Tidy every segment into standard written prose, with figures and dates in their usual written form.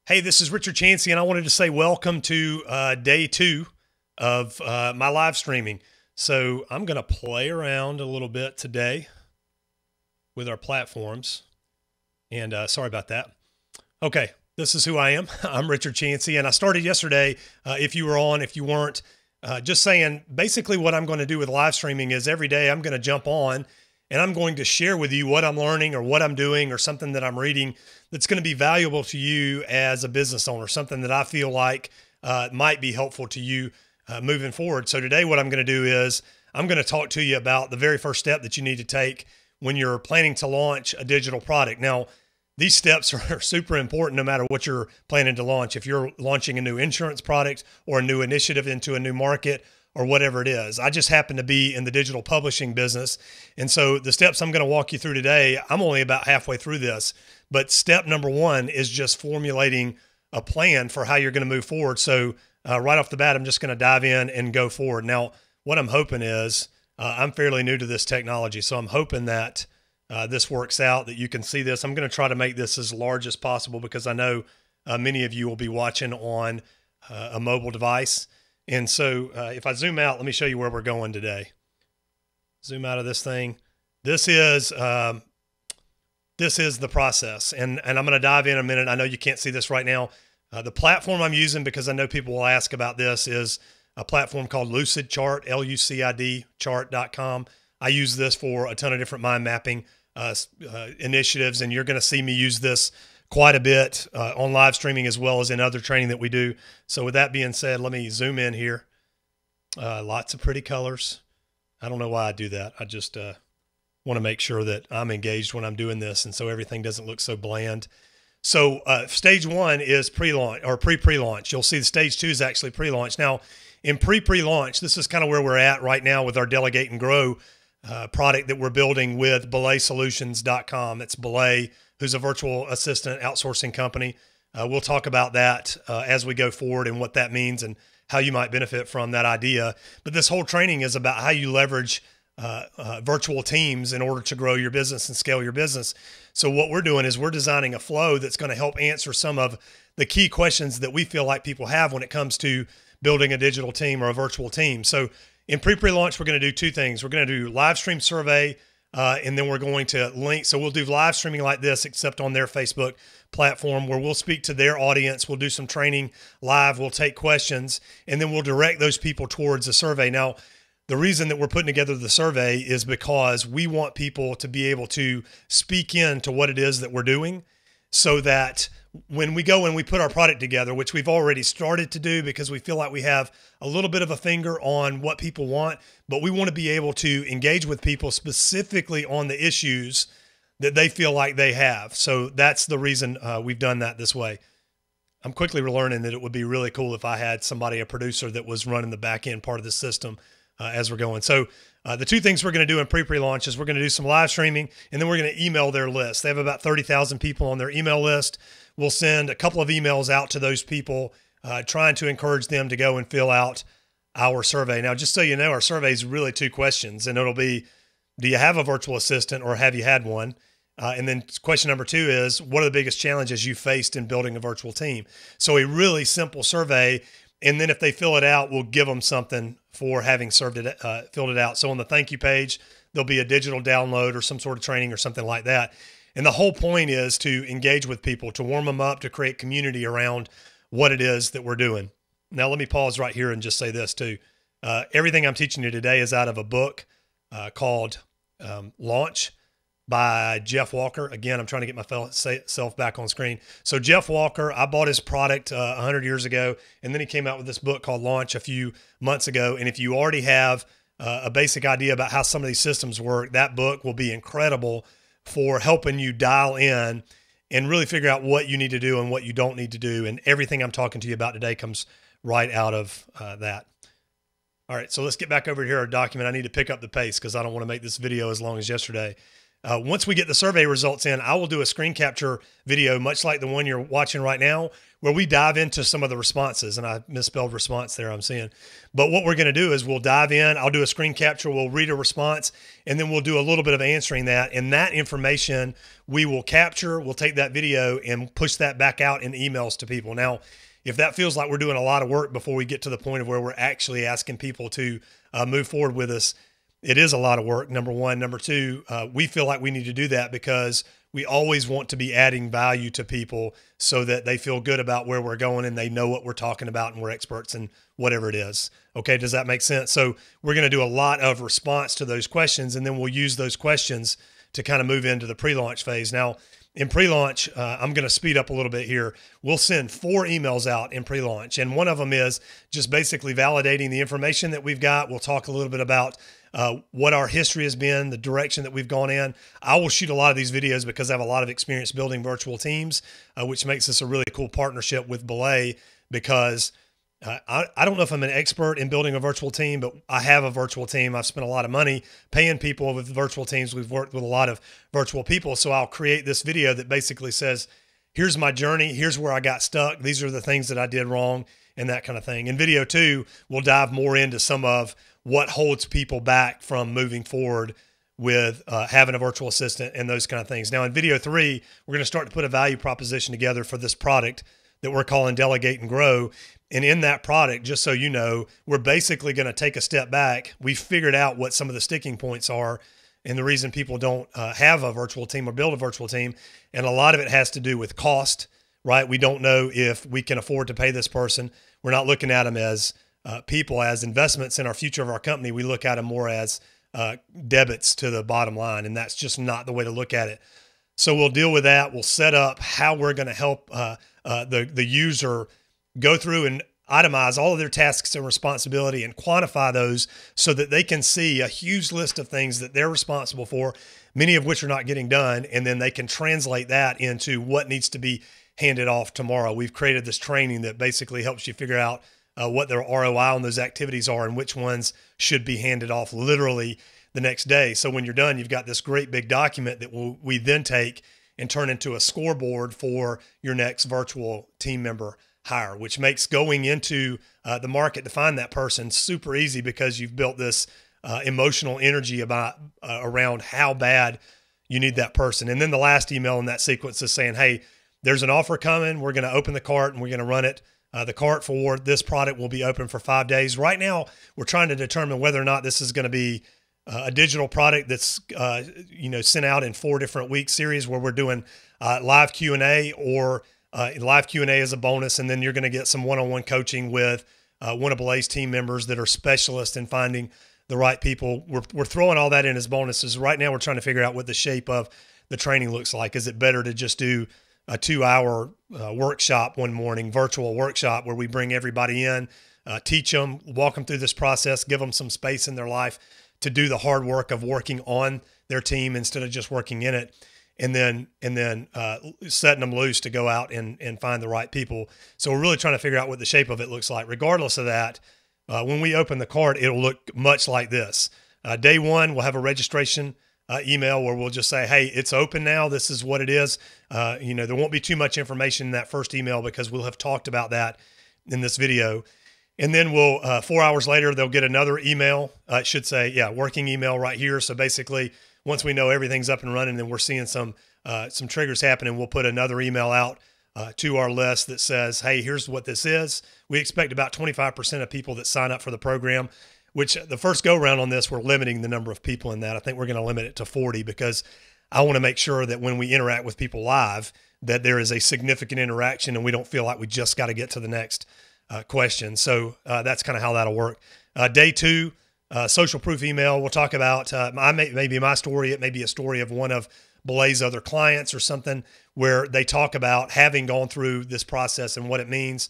Hey, this is Richard Chancy, and I wanted to say welcome to day 2 of my live streaming. So I'm going to play around a little bit today with our platforms. And sorry about that. Okay, this is who I am. I'm Richard Chancy, and I started yesterday. If you were on, if you weren't, just saying basically what I'm going to do with live streaming is every day I'm going to jump on and I'm going to share with you what I'm learning or what I'm doing or something that I'm reading that's going to be valuable to you as a business owner, something that I feel like might be helpful to you moving forward. So today what I'm going to do is I'm going to talk to you about the very first step that you need to take when you're planning to launch a digital product. Now, these steps are super important no matter what you're planning to launch. If you're launching a new insurance product or a new initiative into a new market or whatever it is. I just happen to be in the digital publishing business. And so the steps I'm going to walk you through today, I'm only about halfway through this. But step number 1 is just formulating a plan for how you're going to move forward. So right off the bat, I'm just going to dive in and go forward. Now, what I'm hoping is I'm fairly new to this technology. So I'm hoping that this works out, that you can see this. I'm going to try to make this as large as possible because I know many of you will be watching on a mobile device. And so if I zoom out, let me show you where we're going today. Zoom out of this thing. This is the process. And I'm going to dive in a minute. I know you can't see this right now. The platform I'm using, because I know people will ask about this, is a platform called Lucidchart, L-U-C-I-D, chart.com. I use this for a ton of different mind mapping initiatives, and you're going to see me use this quite a bit on live streaming as well as in other training that we do. So with that being said, let me zoom in here. Lots of pretty colors. I don't know why I do that. I just want to make sure that I'm engaged when I'm doing this, and so everything doesn't look so bland. So stage 1 is pre-launch or pre-launch. You'll see the stage 2 is actually pre-launch. Now, in pre-launch, this is kind of where we're at right now with our Delegate and Grow product that we're building with belaysolutions.com. It's Belay, who's a virtual assistant outsourcing company. We'll talk about that as we go forward and what that means and how you might benefit from that idea. But this whole training is about how you leverage virtual teams in order to grow your business and scale your business. So what we're doing is we're designing a flow that's going to help answer some of the key questions that we feel like people have when it comes to building a digital team or a virtual team. So in pre-launch, we're going to do 2 things. We're going to do live stream survey, and then we're going to link. So we'll do live streaming like this, except on their Facebook platform, where we'll speak to their audience. We'll do some training live. We'll take questions, and then we'll direct those people towards a survey. Now, the reason that we're putting together the survey is because we want people to be able to speak into what it is that we're doing, so that when we go and we put our product together, which we've already started to do because we feel like we have a little bit of a finger on what people want, but we want to be able to engage with people specifically on the issues that they feel like they have. So that's the reason we've done that this way. I'm quickly learning that it would be really cool if I had somebody, a producer, that was running the back end part of the system as we're going. So the 2 things we're going to do in pre-launch is we're going to do some live streaming, and then we're going to email their list. They have about 30,000 people on their email list. We'll send a couple of emails out to those people, trying to encourage them to go and fill out our survey. Now, just so you know, our survey is really 2 questions, and it'll be, do you have a virtual assistant or have you had one? And then question number 2 is, what are the biggest challenges you faced in building a virtual team? So a really simple survey. And then if they fill it out, we'll give them something for having filled it out. So on the thank you page, there'll be a digital download or some sort of training or something like that. And the whole point is to engage with people, to warm them up, to create community around what it is that we're doing. Now, let me pause right here and just say this too. Everything I'm teaching you today is out of a book called Launch by Jeff Walker. Again, I'm trying to get myself back on screen. So Jeff Walker, I bought his product 100 years ago, and then he came out with this book called Launch a few months ago. And if you already have a basic idea about how some of these systems work, that book will be incredible for helping you dial in and really figure out what you need to do and what you don't need to do. And everything I'm talking to you about today comes right out of that. All right, so let's get back over here, our document. I need to pick up the pace because I don't want to make this video as long as yesterday. Once we get the survey results in, I will do a screen capture video, much like the one you're watching right now, where we dive into some of the responses. And I misspelled response there, I'm seeing. But what we're going to do is we'll dive in. I'll do a screen capture. We'll read a response, and then we'll do a little bit of answering that. And that information we will capture. We'll take that video and push that back out in emails to people. Now, if that feels like we're doing a lot of work before we get to the point of where we're actually asking people to move forward with us, it is a lot of work, number one. Number two, we feel like we need to do that because we always want to be adding value to people so that they feel good about where we're going and they know what we're talking about and we're experts in whatever it is. Okay, does that make sense? So we're going to do a lot of response to those questions, and then we'll use those questions to kind of move into the pre-launch phase. Now, in pre-launch, I'm going to speed up a little bit here. We'll send 4 emails out in pre-launch, and one of them is just basically validating the information that we've got. We'll talk a little bit about what our history has been, the direction that we've gone in. I will shoot a lot of these videos because I have a lot of experience building virtual teams, which makes this a really cool partnership with Belay because I don't know if I'm an expert in building a virtual team, but I have a virtual team. I've spent a lot of money paying people with virtual teams. We've worked with a lot of virtual people. So I'll create this video that basically says, here's my journey. Here's where I got stuck. These are the things that I did wrong and that kind of thing. In video 2, we'll dive more into some of what holds people back from moving forward with having a virtual assistant and those kind of things. Now in video 3, we're going to start to put a value proposition together for this product that we're calling Delegate and Grow. And in that product, just so you know, we're basically going to take a step back. We've figured out what some of the sticking points are and the reason people don't have a virtual team or build a virtual team. And a lot of it has to do with cost, right? We don't know if we can afford to pay this person. We're not looking at them as people, as investments in our future of our company. We look at them more as debits to the bottom line. And that's just not the way to look at it. So we'll deal with that. We'll set up how we're going to help the user go through and itemize all of their tasks and responsibility and quantify those so that they can see a huge list of things that they're responsible for, many of which are not getting done. And then they can translate that into what needs to be handed off tomorrow. We've created this training that basically helps you figure out what their ROI on those activities are and which ones should be handed off literally the next day. So when you're done, you've got this great big document that we then take and turn into a scoreboard for your next virtual team member hire, which makes going into the market to find that person super easy because you've built this emotional energy around how bad you need that person. And then the last email in that sequence is saying, hey, there's an offer coming. We're going to open the cart and we're going to run it. The cart for this product will be open for 5 days. Right now, we're trying to determine whether or not this is going to be a digital product that's sent out in 4 different week series where we're doing live Q&A or live Q&A as a bonus, and then you're going to get some one-on-one coaching with one of Belay's team members that are specialists in finding the right people. We're throwing all that in as bonuses. Right now, we're trying to figure out what the shape of the training looks like. Is it better to just do a 2-hour workshop one morning, virtual workshop, where we bring everybody in, teach them, walk them through this process, give them some space in their life to do the hard work of working on their team instead of just working in it, and then setting them loose to go out and find the right people. So we're really trying to figure out what the shape of it looks like. Regardless of that, when we open the cart, it'll look much like this. Day 1, we'll have a registration email where we'll just say, hey, it's open now. This is what it is. There won't be too much information in that first email because we'll have talked about that in this video. And then we'll, 4 hours later, they'll get another email. It should say, working email right here. So basically, once we know everything's up and running and we're seeing some triggers happening, we'll put another email out to our list that says, hey, here's what this is. We expect about 25% of people that sign up for the program, which the first go round on this, we're limiting the number of people in that. I think we're going to limit it to 40 because I want to make sure that when we interact with people live, that there is a significant interaction and we don't feel like we just got to get to the next question. So that's kind of how that'll work. Day 2, social proof email. We'll talk about maybe my story. It may be a story of one of Belay's other clients or something where they talk about having gone through this process and what it means.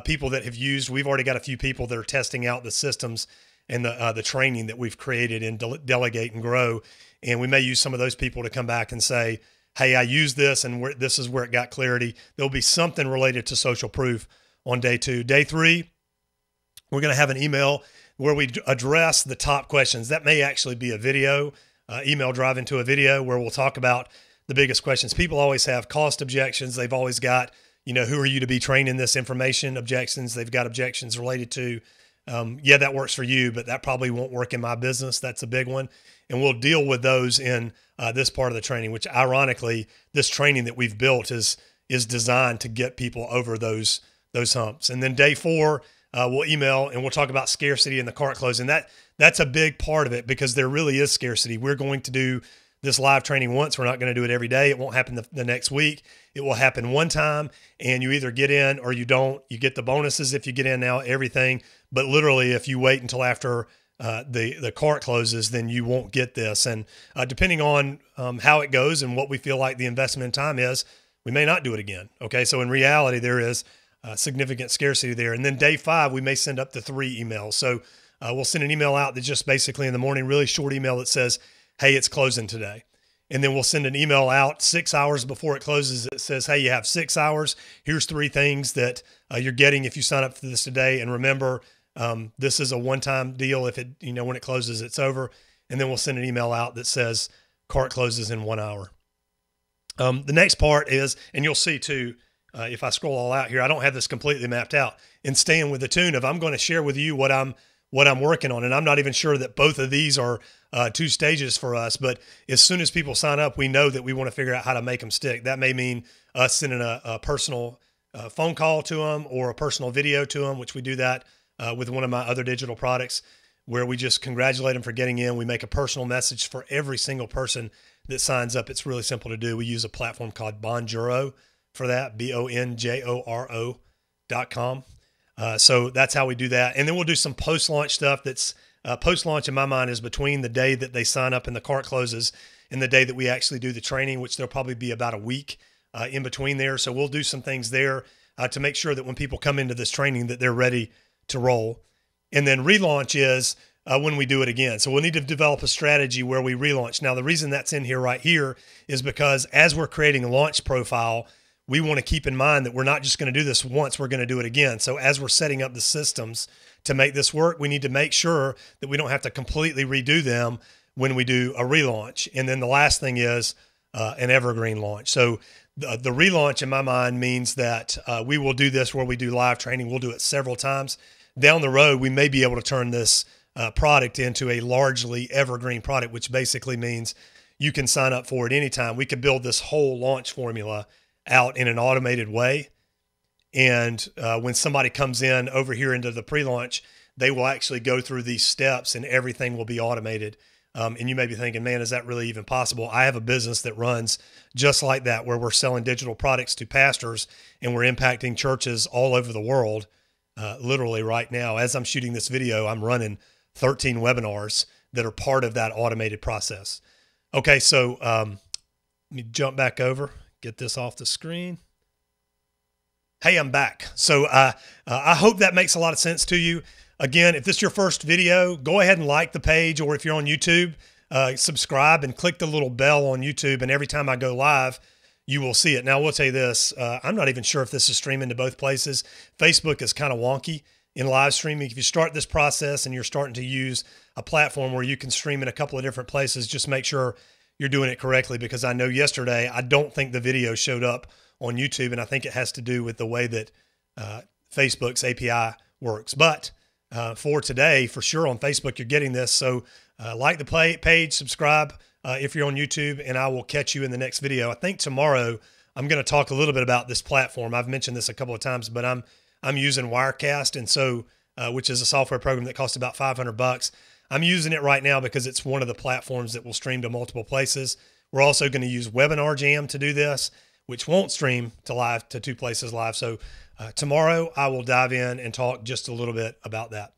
People that have used, we've already got a few people that are testing out the systems and the training that we've created in Delegate and Grow. And we may use some of those people to come back and say, hey, I used this and this is where it got clarity. There'll be something related to social proof on day 2. Day 3, we're going to have an email where we address the top questions. That may actually be a video. email drive into a video where we'll talk about the biggest questions. People always have cost objections. They've always got, who are you to be training this information objections. They've got objections related to, yeah, that works for you, but that probably won't work in my business. That's a big one. And we'll deal with those in this part of the training, which ironically, this training that we've built is designed to get people over those humps. And then day 4, we'll email and we'll talk about scarcity and the cart close. And that's a big part of it because there really is scarcity. We're going to do this live training once. We're not going to do it every day. It won't happen the next week. It will happen one time, and you either get in or you don't. You get the bonuses if you get in now, everything. But literally, if you wait until after the cart closes, then you won't get this. And depending on how it goes and what we feel like the investment in time is, we may not do it again. Okay, so in reality, there is significant scarcity there. And then day 5, we may send up to 3 emails. So we'll send an email out that just basically in the morning, really short email that says, hey, it's closing today. And then we'll send an email out 6 hours before it closes. It says, hey, you have 6 hours. Here's 3 things that you're getting if you sign up for this today. And remember, this is a one-time deal. If it, when it closes, it's over. And then we'll send an email out that says cart closes in 1 hour. The next part is, and you'll see too, if I scroll all out here, I don't have this completely mapped out. And staying with the tune of, I'm going to share with you what I'm working on. And I'm not even sure that both of these are 2 stages for us, but as soon as people sign up, we know that we want to figure out how to make them stick. That may mean us sending a personal phone call to them or a personal video to them, which we do that with one of my other digital products where we just congratulate them for getting in. We make a personal message for every single person that signs up. It's really simple to do. We use a platform called Bonjoro for that, BONJORO.com. So that's how we do that. And then we'll do some post-launch stuff that's post-launch in my mind is between the day that they sign up and the cart closes and the day that we actually do the training, which there'll probably be about a week in between there. So we'll do some things there to make sure that when people come into this training that they're ready to roll. And then relaunch is when we do it again. So we'll need to develop a strategy where we relaunch. Now, the reason that's in here right here is because as we're creating a launch profile, we want to keep in mind that we're not just going to do this once, we're going to do it again. So as we're setting up the systems to make this work, we need to make sure that we don't have to completely redo them when we do a relaunch. And then the last thing is an evergreen launch. So the relaunch in my mind means that we will do this where we do live training. We'll do it several times. Down the road, we may be able to turn this product into a largely evergreen product, which basically means you can sign up for it anytime. We could build this whole launch formula out in an automated way. And when somebody comes in over here into the pre-launch, they will actually go through these steps and everything will be automated. And you may be thinking, man, is that really even possible? I have a business that runs just like that, where we're selling digital products to pastors and we're impacting churches all over the world. Literally right now, as I'm shooting this video, I'm running 13 webinars that are part of that automated process. Okay, so let me jump back over, get this off the screen. Hey, I'm back. So I hope that makes a lot of sense to you. Again, if this is your first video, go ahead and like the page, or if you're on YouTube, subscribe and click the little bell on YouTube, and every time I go live, you will see it. Now, I will tell you this, I'm not even sure if this is streaming to both places. Facebook is kind of wonky in live streaming. If you start this process and you're starting to use a platform where you can stream in a couple of different places, just make sure you're doing it correctly, because I know yesterday, I don't think the video showed up on YouTube, and I think it has to do with the way that Facebook's API works. But for today, for sure on Facebook, you're getting this. So like the page, subscribe if you're on YouTube, and I will catch you in the next video. I think tomorrow I'm going to talk a little bit about this platform. I've mentioned this a couple of times, but I'm using Wirecast, and so which is a software program that costs about $500. I'm using it right now because it's one of the platforms that will stream to multiple places. We're also going to use Webinar Jam to do this, which won't stream to 2 places live. So tomorrow I will dive in and talk just a little bit about that.